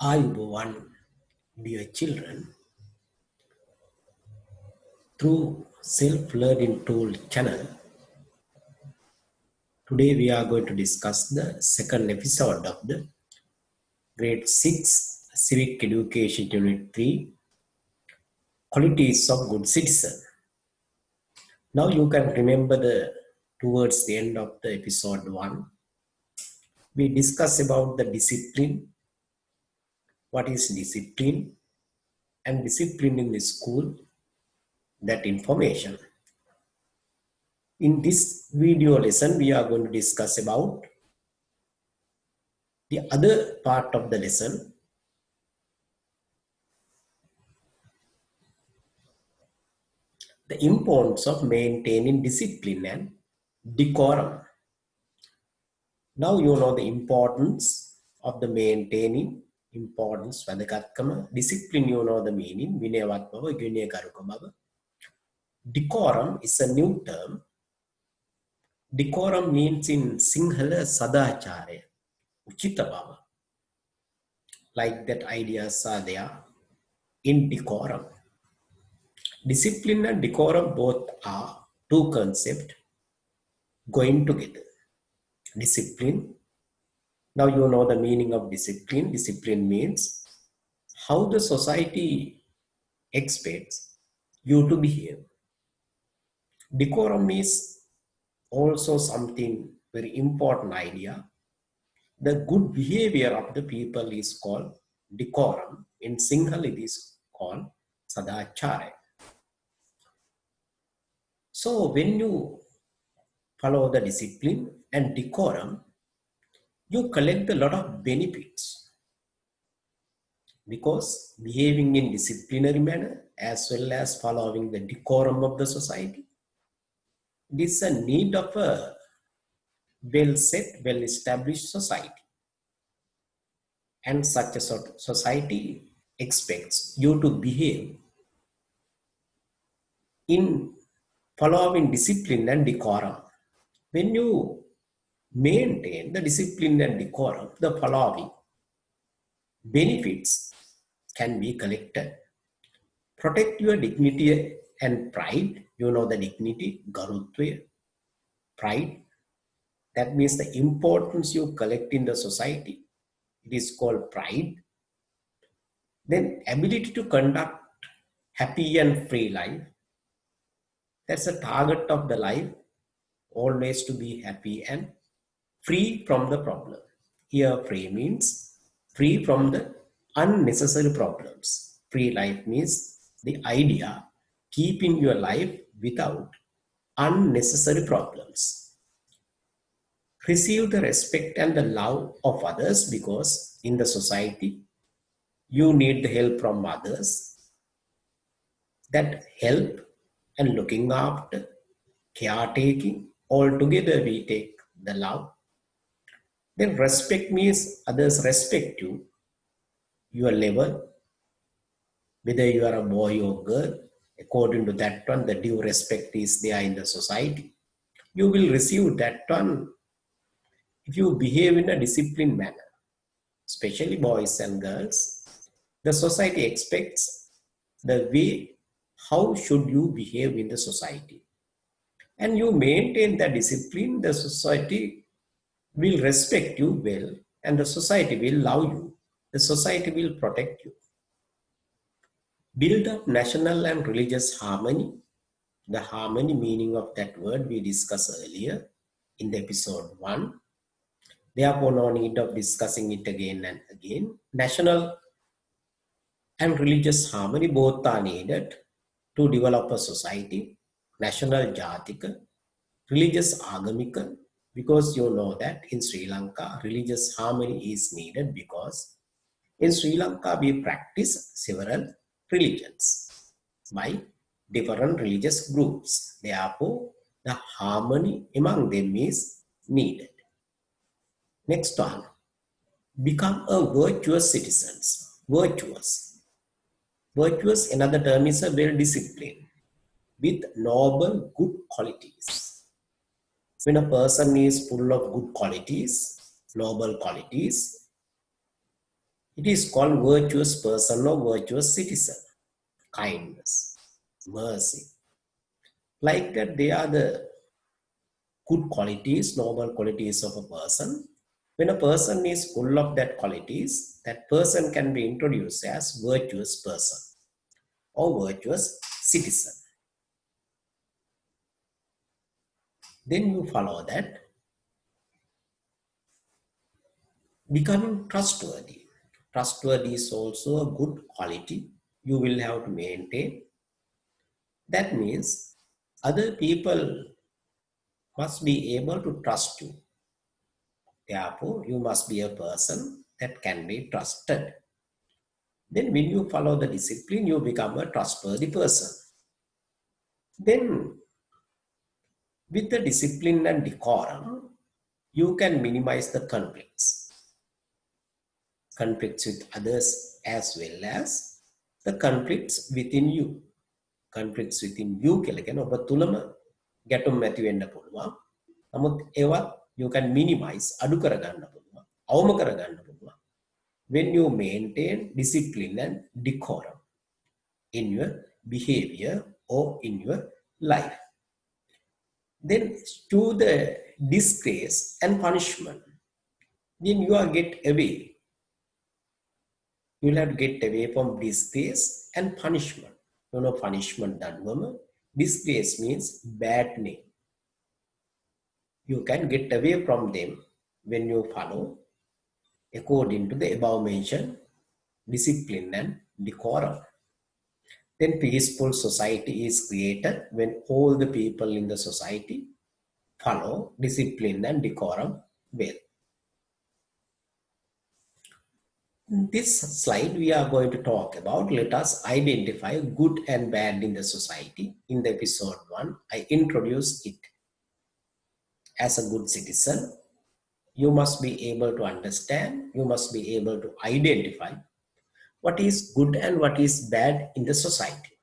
ආයුබෝවන් dear children, through self-learning tool channel. Today we are going to discuss the second episode of the grade 6 civic education unit 3 qualities of good citizen. Now you can remember the towards the end of the episode 1 we discuss about the discipline, what is discipline, and discipline in the school, that information. In this video lesson, we are going to discuss about the other part of the lesson, the importance of maintaining discipline and decorum. Now you know the importance of the maintaining, importance, වැදගත්කම, discipline you know the meaning, විනයවත් බව, විනයගරුක බව. Decorum is a new term. Decorum means in Sinhala සදාචාරය, උචිත බව. Like that ideas are there in decorum. Discipline and decorum both are two concepts going together. Discipline, now you know the meaning of discipline. Discipline means how the society expects you to behave. Decorum is also something very important idea. The good behavior of the people is called decorum. In Sinhala it is called sadachara. So when you follow the discipline and decorum, you collect a lot of benefits, because behaving in disciplinary manner as well as following the decorum of the society, this is a need of a well-set, well-established society. And such a society expects you to behave in following discipline and decorum. When you maintain the discipline and decorum, the following benefits can be collected. Protect your dignity and pride. You know the dignity, garutva, pride. That means the importance you collect in the society. It is called pride. Then ability to conduct happy and free life. That's the target of the life, always to be happy and free from the problem. Here free means free from the unnecessary problems. Free life means the idea keeping your life without unnecessary problems. Receive the respect and the love of others, because in the society you need the help from others. That help and looking after, caretaking, all together we take the love. Then respect means others respect you, your level, whether you are a boy or girl. According to that one, the due respect is there in the society. You will receive that one if you behave in a disciplined manner, especially boys and girls. The society expects the way how should you behave in the society. And you maintain that discipline, the society will respect you well, and the society will love you. The society will protect you. Build up national and religious harmony. The harmony meaning of that word we discussed earlier in the episode 1. Therefore, no need of discussing it again and again. National and religious harmony both are needed to develop a society. National jatika, religious agamika, because you know that in Sri Lanka, religious harmony is needed, because in Sri Lanka we practice several religions by different religious groups. Therefore, the harmony among them is needed. Next one, become a virtuous citizens. Virtuous. Virtuous, another term is a well-disciplined, with noble good qualities. When a person is full of good qualities, noble qualities, It is called virtuous person or virtuous citizen. Kindness, mercy. Like that, they are the good qualities, noble qualities of a person. When a person is full of that qualities, that person can be introduced as virtuous person or virtuous citizen. Then you follow that, becoming trustworthy. Trustworthy is also a good quality you will have to maintain. That means other people must be able to trust you. Therefore, you must be a person that can be trusted. Then when you follow the discipline, you become a trustworthy person. Then with the discipline and decorum, you can minimize the conflicts. Conflicts with others as well as the conflicts within you. Conflicts within you කියලා කියන ඔබ තුලම ගැටුම් ඇති වෙන්න පුළුවන්. නමුත් ඒවත් you can minimize අඩු කරගන්න පුළුවන්. අවම කරගන්න පුළුවන්. When you maintain discipline and decorum in your behavior or in your life. Then to the disgrace and punishment, then you are get away. You will have to get away from disgrace and punishment. You know punishment danwama. Disgrace means bad name. You can get away from them when you follow according to the above mentioned discipline and decorum. Then peaceful society is created when all the people in the society follow discipline and decorum well. In this slide, we are going to talk about, let us identify good and bad in the society. In the episode 1, I introduced it. As a good citizen, you must be able to understand, you must be able to identify what is good and what is bad in the society.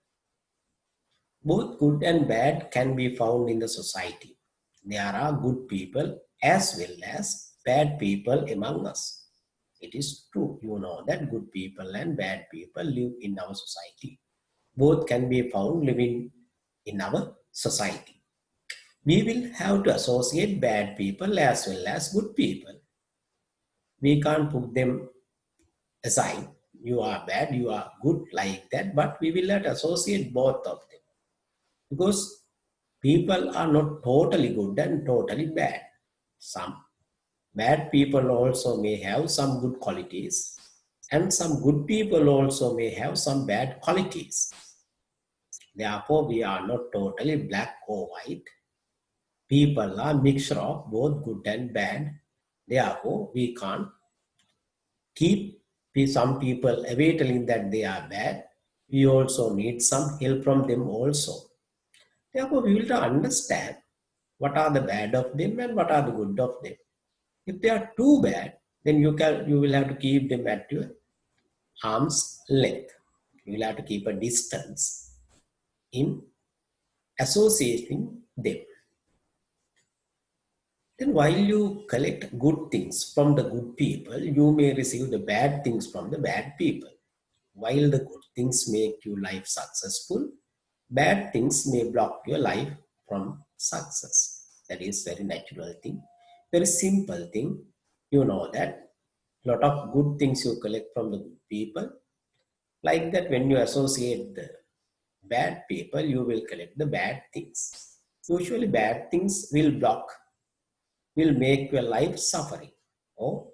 Both good and bad can be found in the society. There are good people as well as bad people among us. It is true, you know that good people and bad people live in our society. Both can be found living in our society. We will have to associate bad people as well as good people. We can't put them aside. You are bad, you are good like that, but we will not associate both of them. Because people are not totally good and totally bad. Some bad people also may have some good qualities, and some good people also may have some bad qualities. Therefore, we are not totally black or white. People are a mixture of both good and bad. Therefore, we can't keep some people away telling that they are bad. We also need some help from them also. Therefore, we will understand what are the bad of them and what are the good of them. If they are too bad, then you will have to keep them at your arm's length. You will have to keep a distance in associating them. Then while you collect good things from the good people, you may receive the bad things from the bad people. While the good things make your life successful, bad things may block your life from success. That is very natural thing, very simple thing. You know that a lot of good things you collect from the good people. Like that, when you associate the bad people, you will collect the bad things. Usually bad things will make your life suffering, or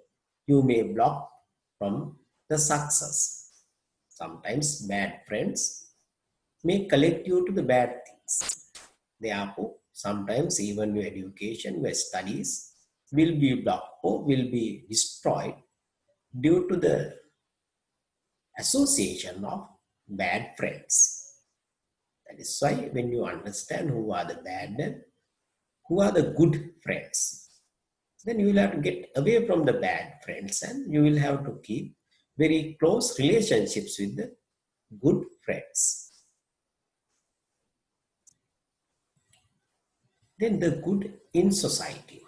you may block from the success. Sometimes bad friends may collect you to the bad things. Therefore, sometimes even your education, your studies will be blocked or will be destroyed due to the association of bad friends. That is why when you understand who are the bad and who are the good friends, then you will have to get away from the bad friends and you will have to keep very close relationships with the good friends. Then the good in society.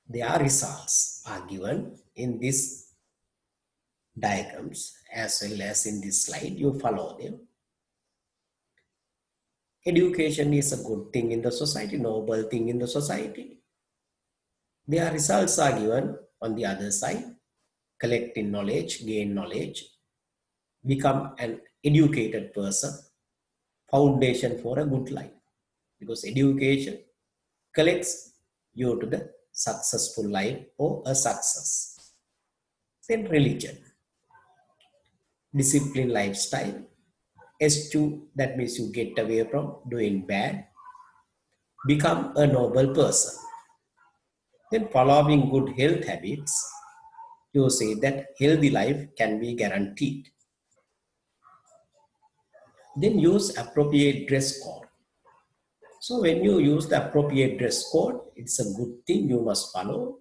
Their results are given in this diagrams as well as in this slide. You follow them. Education is a good thing in the society, noble thing in the society. Their results are given on the other side. Collecting knowledge, gain knowledge, become an educated person, foundation for a good life. Because education collects you to the successful life or a success. Then religion, discipline lifestyle. S2, that means you get away from doing bad, become a noble person. Then following good health habits, you say that healthy life can be guaranteed. Then use appropriate dress code. So when you use the appropriate dress code, it's a good thing you must follow.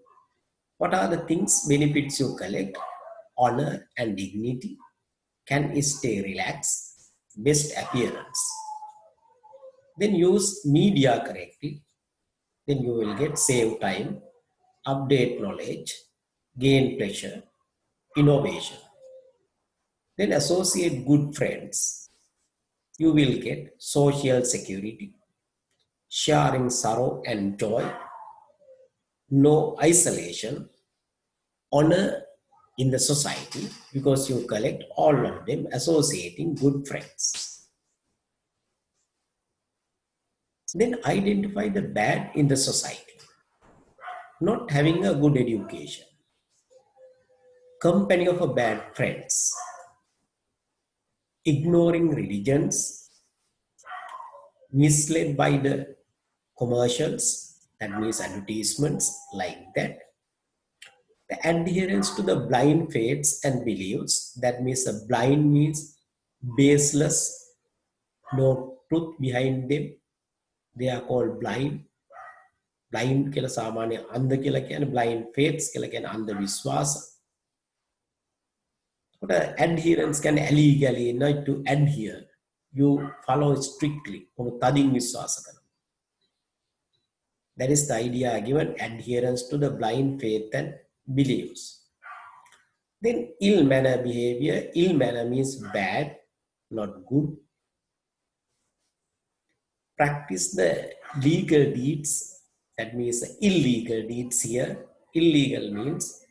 What are the things, benefits you collect? Honor and dignity. Can stay relaxed. Best appearance. Then use media correctly. Then you will get save time, update knowledge, gain pleasure, innovation. Then associate good friends. You will get social security, sharing sorrow and joy, no isolation, honor in the society because you collect all of them associating good friends. Then identify the bad in the society, not having a good education, company of a bad friends, ignoring religions, misled by the commercials, that means advertisements like that. The adherence to the blind faiths and beliefs, that means the blind means baseless, no truth behind them. They are called blind. Blind කියලා සාමාන්‍ය අන්ධ කියලා කියන්නේ blind faiths කියලා කියන්නේ අන්ධ විශ්වාස. Adherence can illegally not to adhere. You follow strictly. තදින් විශ්වාස කරනවා. That is the idea given, adherence to the blind faith and beliefs. Then ill manner behavior. Ill manner means bad, not good. Practice the legal deeds. That means illegal deeds here. Illegal means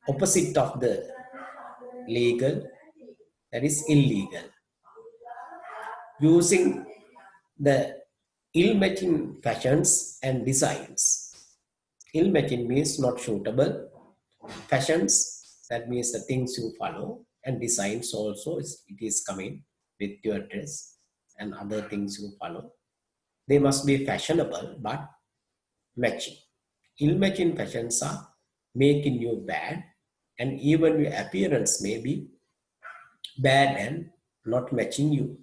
opposite of the legal. That is illegal. Using the ill-matching fashions and designs. Ill-matching means not suitable. Fashions, that means the things you follow, and designs also, it is coming with your dress and other things you follow. They must be fashionable but matching. Ill-matching fashions are making you bad, and even your appearance may be bad and not matching you.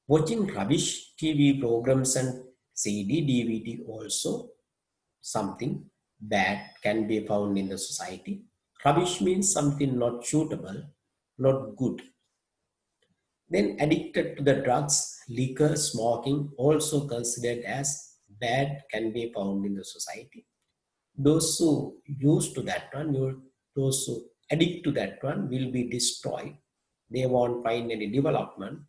Watching rubbish TV programs and CD, DVD also, something bad can be found in the society. Rubbish means something not suitable, not good. Then addicted to the drugs, liquor, smoking, also considered as bad, can be found in the society. Those who used to that one, those who addict to that one will be destroyed. They won't find any development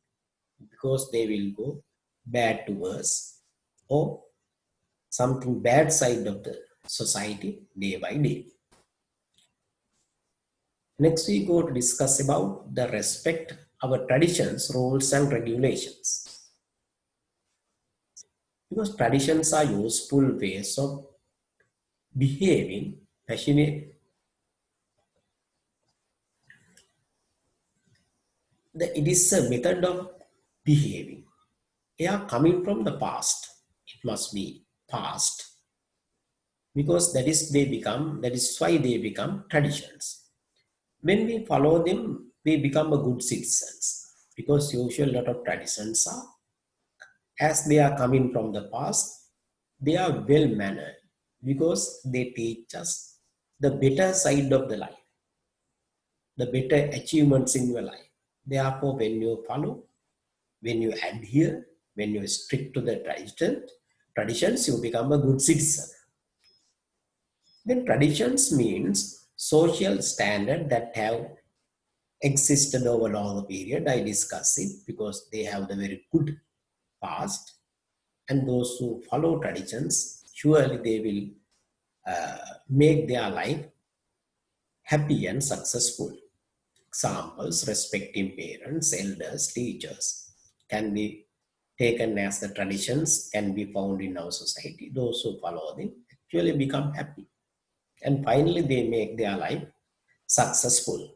because they will go bad to worse or something bad side of the society day by day. Next we go to discuss about the respect our traditions, rules and regulations. Because traditions are useful ways of behaving, passionate. It is a method of behaving. They are coming from the past. It must be past. Because that is why they become traditions. When we follow them, we become a good citizens. Because usually a lot of traditions are, as they are coming from the past, they are well mannered because they teach us the better side of the life, the better achievements in your life. Therefore, when you follow, when you adhere, when you stick to the traditions, you become a good citizen. Then traditions means social standard that have existed over a longer period. I discuss it because they have the very good past, and those who follow traditions, surely they will make their life happy and successful. Examples: respecting parents, elders, teachers can be taken as the traditions can be found in our society. Those who follow them actually become happy, and finally they make their life successful.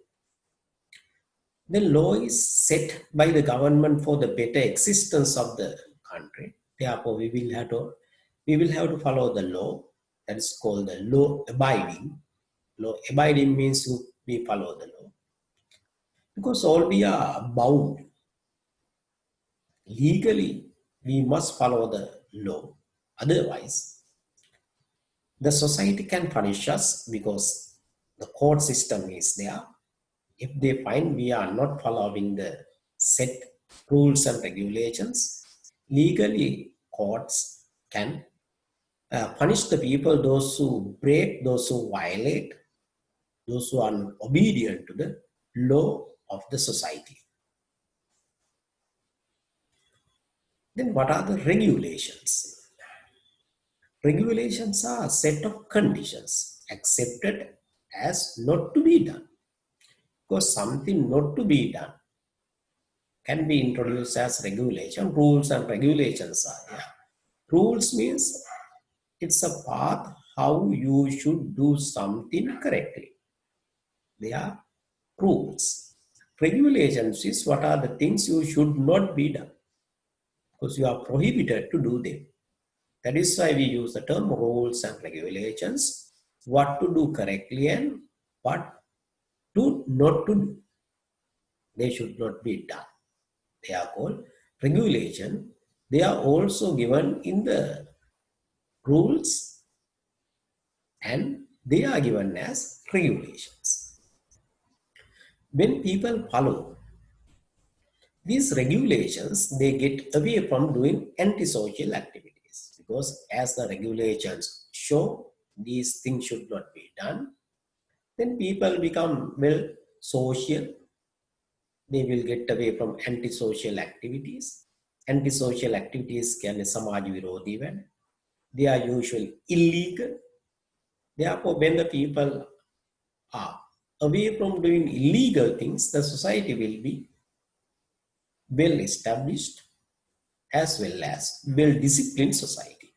The law is set by the government for the better existence of the country. Therefore, we will have to follow the law. That is called the law abiding. Law abiding means we follow the law because all we are bound legally. We must follow the law. Otherwise, the society can punish us because the court system is there. If they find we are not following the set rules and regulations, legally courts can punish the people, those who break, those who violate, those who are obedient to the law of the society. Then what are the regulations? Regulations are a set of conditions accepted as not to be done. Because something not to be done can be introduced as regulation. Rules and regulations are there. Rules means it's a path how you should do something correctly. They are rules. Regulations is what are the things you should not be done because you are prohibited to do them. That is why we use the term rules and regulations, what to do correctly and what to not to do. They should not be done. They are called regulation. They are also given in the rules and they are given as regulations. When people follow these regulations, they get away from doing antisocial activities because as the regulations show these things should not be done, then people become well social. They will get away from antisocial activities. Antisocial activities can be samaj virodhi when they are usually illegal. Therefore, when the people are away from doing illegal things, the society will be well established as well as well disciplined society.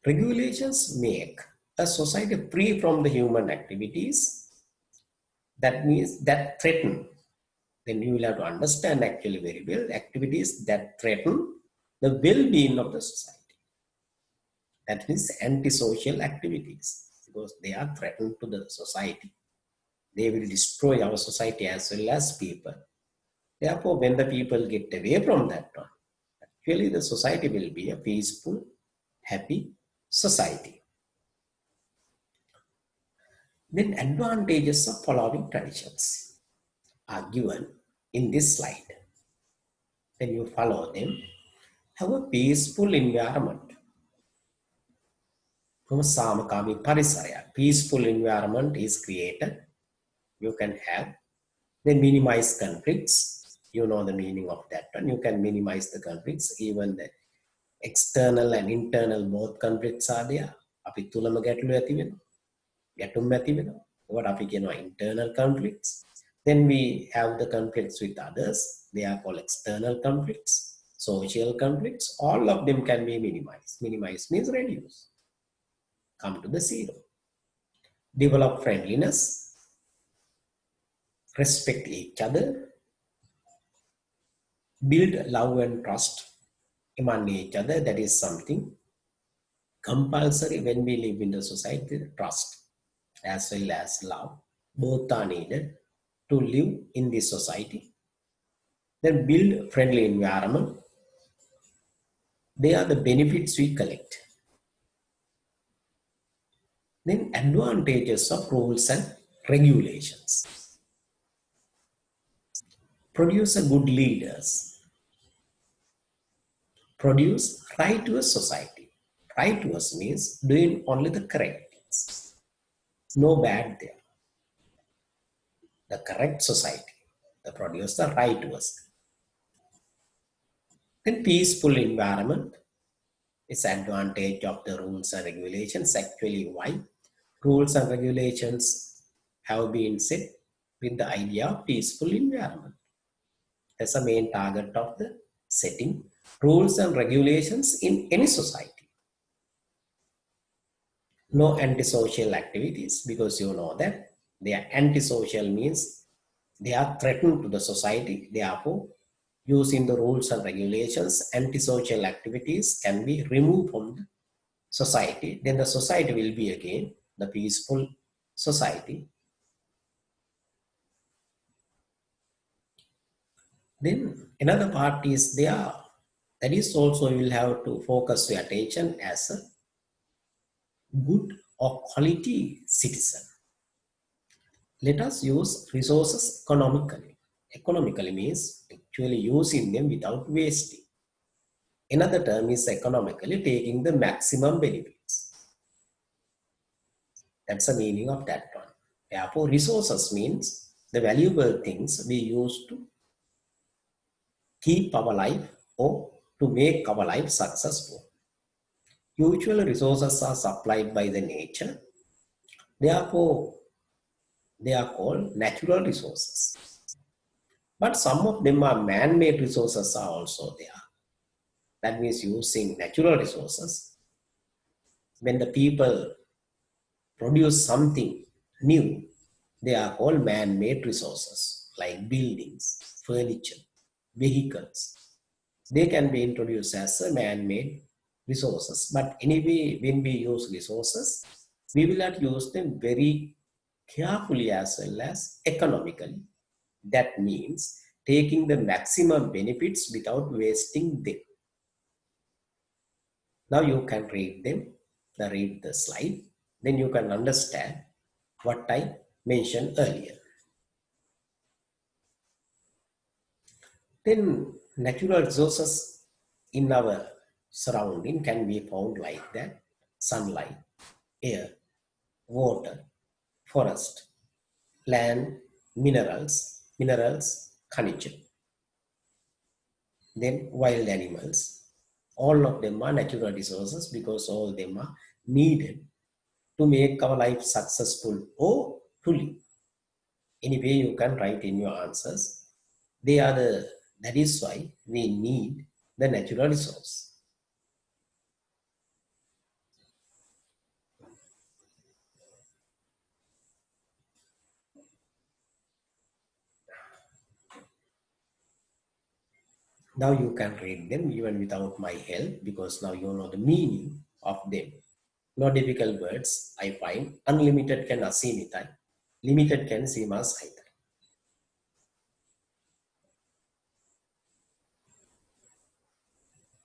Regulations make a society free from the human activities. That means that threaten. Then you will have to understand actually very well activities that threaten the well-being of the society. That means antisocial activities because they are threatened to the society. They will destroy our society as well as people. Therefore, when the people get away from that one, actually the society will be a peaceful, happy society. Then advantages of following traditions are given in this slide. When you follow them, have a peaceful environment. From Samakami Parisarya, peaceful environment is created. You can have, then minimize conflicts. You know the meaning of that one. You can minimize the conflicts, even the external and internal both conflicts are there. අපි තුලම ගැටලු ඇති වෙනවා. ගැටුම් ඇති වෙනවා. What අපි කියනවා internal conflicts. Then we have the conflicts with others. They are called external conflicts, social conflicts. All of them can be minimized. Minimize means reduce. Come to the zero. Develop friendliness. Respect each other. Build love and trust among each other. That is something compulsory when we live in the society. Trust as well as love, both are needed to live in this society. Then build friendly environment. They are the benefits we collect. Then advantages of rules and regulations. Produce a good leaders. Produce righteous society. Righteous means doing only the correct things. No bad there. The correct society. The produce the right was. Then peaceful environment is advantage of the rules and regulations. Actually, why? Rules and regulations have been set with the idea of peaceful environment. That's the main target of the setting rules and regulations in any society. No antisocial activities because you know that they are antisocial means they are threatened to the society. Therefore, using the rules and regulations, antisocial activities can be removed from the society. Then the society will be again the peaceful society. Then another part is there. That is also you will have to focus your attention as a good or quality citizen. Let us use resources economically. Economically means actually using them without wasting. Another term is economically taking the maximum benefits. That's the meaning of that one. Therefore, resources means the valuable things we use to keep our life or to make our life successful. Usually resources are supplied by the nature. Therefore, they are called natural resources. But some of them are man-made resources are also there. That means using natural resources. When the people produce something new, they are called man-made resources like buildings, furniture, vehicles. They can be introduced as a man-made resources. But anyway, when we use resources, we will not use them very carefully as well as economically. That means taking the maximum benefits without wasting them. Now you can read them, read the slide, then you can understand what I mentioned earlier. Then natural resources in our surrounding can be found like that: sunlight, air, water, forest, land, minerals, khanijan. Then wild animals. All of them are natural resources because all of them are needed to make our life successful or to live. Anyway, you can write in your answers. That is why we need the natural resource. Now you can read them even without my help because now you know the meaning of them. No difficult words, I find. Unlimited can asimitai. Limited can sima saitai.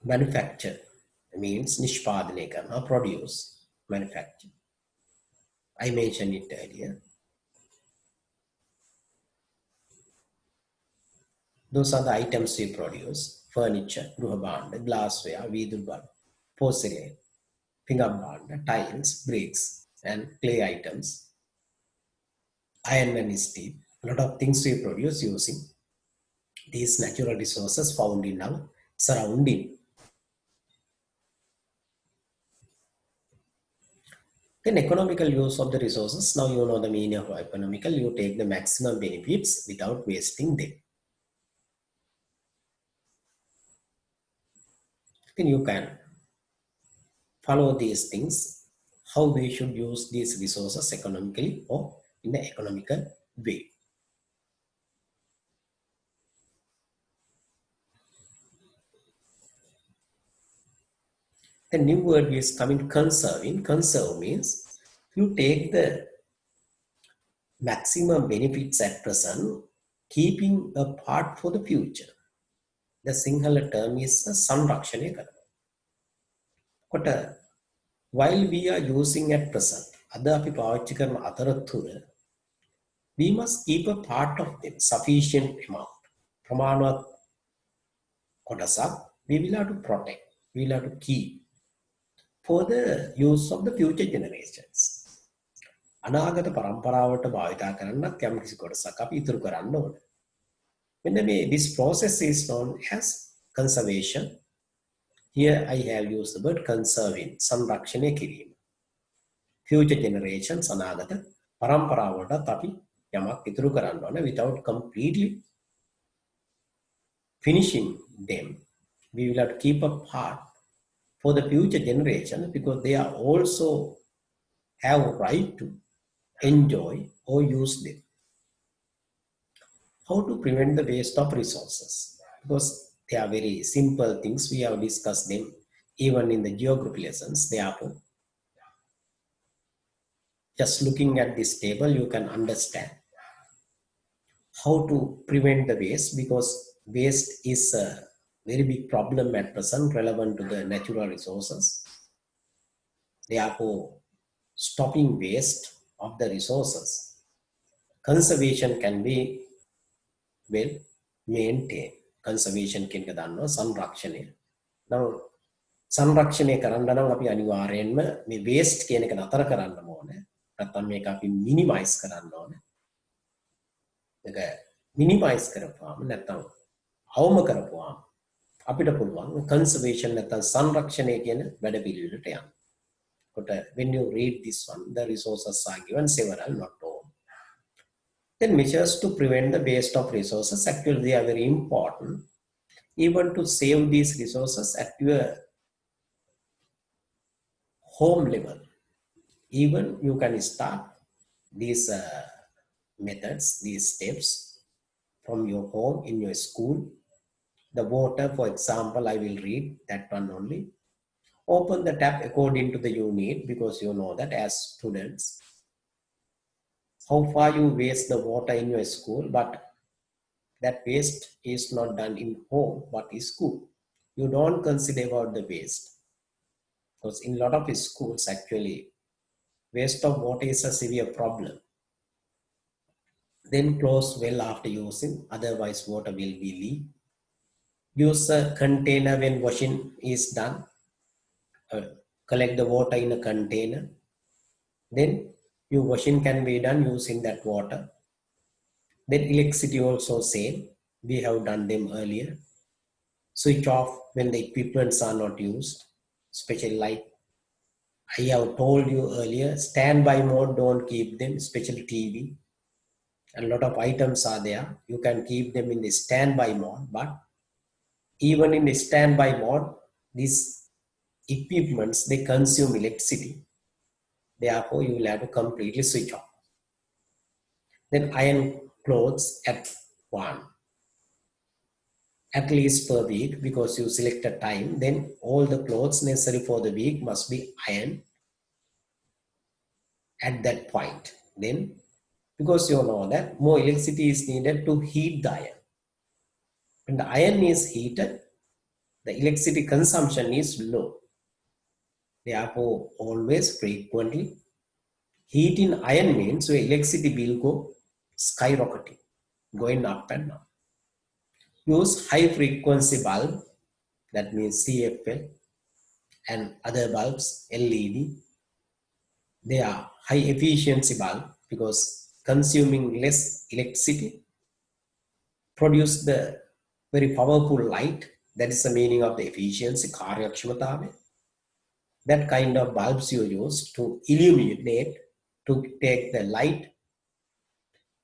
Manufacture means nishpadane karna, produce, manufacture. I mentioned it earlier. Those are the items we produce: furniture, gruhabanda, glassware, vidurban, porcelain, pingambanda, tiles, bricks, and clay items, iron and steel. A lot of things we produce using these natural resources found in our surrounding. Then economical use of the resources. Now you know the meaning of economical. You take the maximum benefits without wasting them. Then you can follow these things, how we should use these resources economically or in an economical way. The new word is coming: conserving. Conserve means you take the maximum benefits at present, keeping a part for the future. The Sinhala term is Sanrakshane Karana. කොට while we are using at present, අද අපි පාවිච්චි කරන අතරතුර we must keep a part of them, sufficient amount. ප්‍රමාණවත් කොටසක් we will have to protect, we will have to keep for the use of the future generations. අනාගත පරම්පරාවට භාවිතා කරන්නත් යම් කිසි කොටසක් අපි ඉතුරු කරන්න ඕන. මෙන්න මේ this process is known as conservation. Here I have used the word conserving, සංරක්ෂණය කිරීම. Future generations, අනාගත පරම්පරාවටත් අපි යමක් ඉතුරු කරන්න ඕන without completely finishing them. We will have to keep a part for the future generations because they are also have right to enjoy or use them. How to prevent the waste of resources? Because they are very simple things. We have discussed them even in the geography lessons. Therefore, just looking at this table, you can understand how to prevent the waste, because waste is a very big problem at present relevant to the natural resources. Therefore, stopping waste of the resources, conservation can be well maintained. Conservation කියන එක දන්නවා සංරක්ෂණය. Now සංරක්ෂණය කරන්න නම් අපි අනිවාර්යයෙන්ම මේ waste කියන එක නතර කරන්න ඕනේ. නැත්නම් මේක අපි minimize කරන්න ඕනේ. ඒක minimize කරපුවාම නැත්නම් අවම කරපුවාම අපිට පුළුවන් conservation නැත්නම් සංරක්ෂණය කියන වැඩ පිළිවෙලට යන්න. කොට when you read this one, the resources are given several, not all. Then measures to prevent the waste of resources, actually they are very important. Even to save these resources at your home level, even you can start these methods, these steps from your home, in your school. The water, for example, I will read that one only. Open the tap according to the unit, because you know that as students, how far you waste the water in your school, but that waste is not done in home, but in school. You don't consider about the waste. Because in a lot of schools, actually, waste of water is a severe problem. Then close well after using, otherwise water will be leak. Use a container when washing is done. Collect the water in a container. Then your washing can be done using that water. Then electricity also same. We have done them earlier. Switch off when the equipments are not used. Especially like I have told you earlier, standby mode, don't keep them, especially TV. A lot of items are there. You can keep them in the standby mode, but even in the standby mode, these equipments, they consume electricity. Therefore, you will have to completely switch off. Then iron clothes at least per week, because you select a time. Then all the clothes necessary for the week must be ironed at that point. Then, because you know that more electricity is needed to heat the iron. When the iron is heated, the electricity consumption is low. Therefore, always frequently heating iron means your electricity bill go skyrocketing, going up and down. Use high frequency bulb, that means CFL, and other bulbs, LED. They are high efficiency bulb because consuming less electricity, produce the very powerful light. That is the meaning of the efficiency, karyakshamatave. That kind of bulbs you use to illuminate, to take the light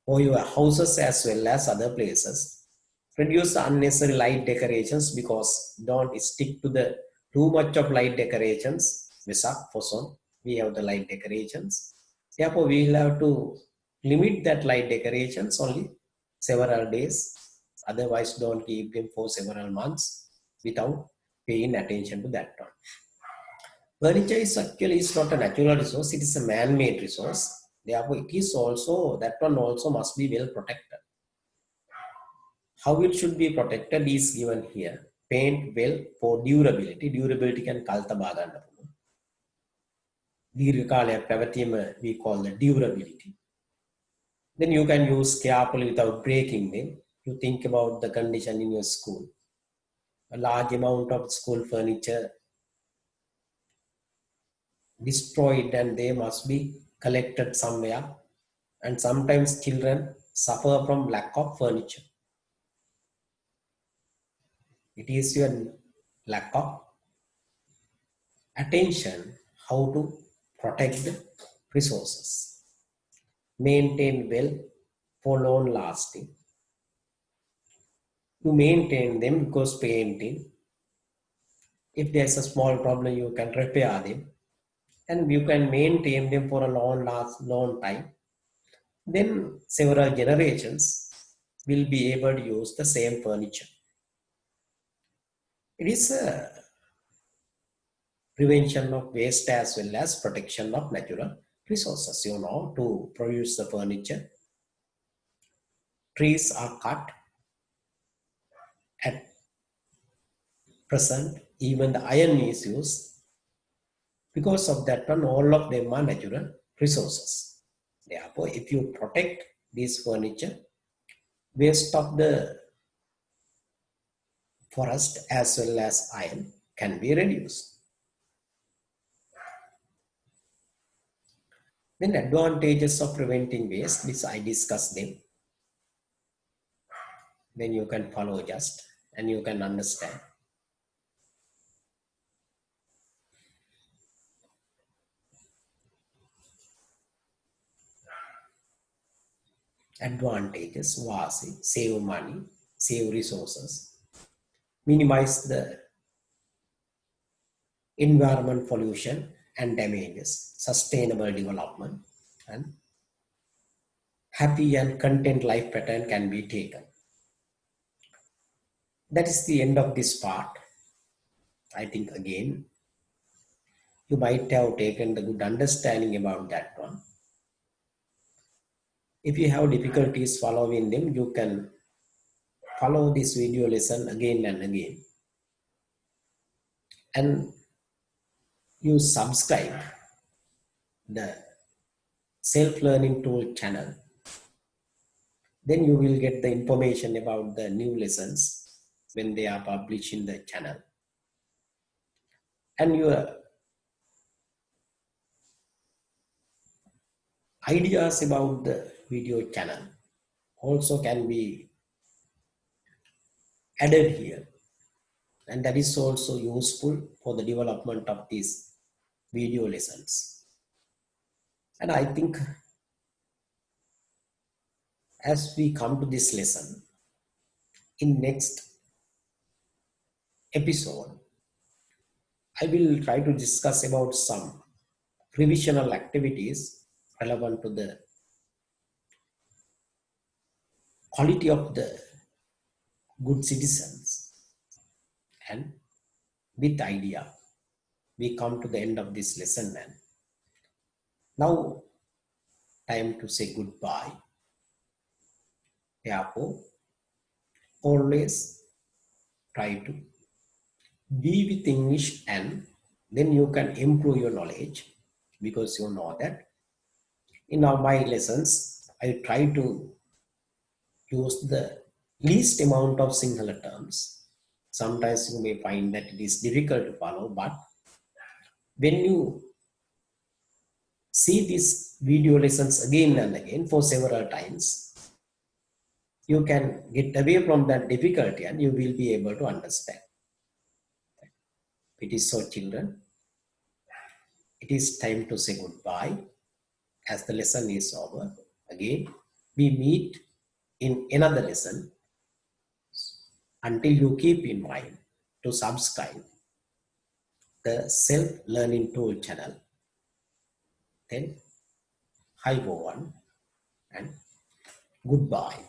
for your houses as well as other places. Reduce the unnecessary light decorations, because don't stick to the too much of light decorations. Vesak, Foson, we have the light decorations. Therefore, we will have to limit that light decorations only several days. Otherwise, don't keep them for several months without paying attention to that one. Furniture is actually is not a natural resource, it is a man-made resource. Therefore, it is also, that one also must be well protected. How it should be protected is given here. Paint well for durability. Durability can kalta baganda. Dirghakaalayak pawathima we call the durability. Then you can use carefully without breaking them. You think about the condition in your school. A large amount of school furniture destroyed, and they must be collected somewhere, and sometimes children suffer from lack of furniture. It is your lack of attention how to protect the resources, maintain well for long lasting. You maintain them because painting, if there's a small problem, you can repair them and you can maintain them for a long time. Then several generations will be able to use the same furniture. It is a prevention of waste as well as protection of natural resources. To produce the furniture, trees are cut at present, even the iron is used. Because of that one, all of them are natural resources. Therefore, if you protect this furniture, waste of the forest as well as iron can be reduced. Then advantages of preventing waste, which I discussed them. Then you can follow just and you can understand. Advantages was save money, save resources, minimize the environment pollution and damages, sustainable development, and happy and content life pattern can be taken. That is the end of this part. I think again, you might have taken the good understanding about that one. If you have difficulties following them, you can follow this video lesson again and again. And you subscribe the self-learning tool channel. Then you will get the information about the new lessons when they are published in the channel. And your ideas about the video channel also can be added here. And that is also useful for the development of these video lessons. And I think as we come to this lesson, in next episode, I will try to discuss about some revisional activities relevant to the quality of the good citizens. And with idea, we come to the end of this lesson, and now time to say goodbye. Therefore, always try to be with English, and then you can improve your knowledge, because you know that in all my lessons, I try to use the least amount of singular terms. Sometimes you may find that it is difficult to follow, but when you see these video lessons again and again for several times, you can get away from that difficulty and you will be able to understand. It is so, children, it is time to say goodbye as the lesson is over. Again, we meet in another lesson. Until you keep in mind to subscribe the self-learning tool channel. Then, hi everyone and goodbye.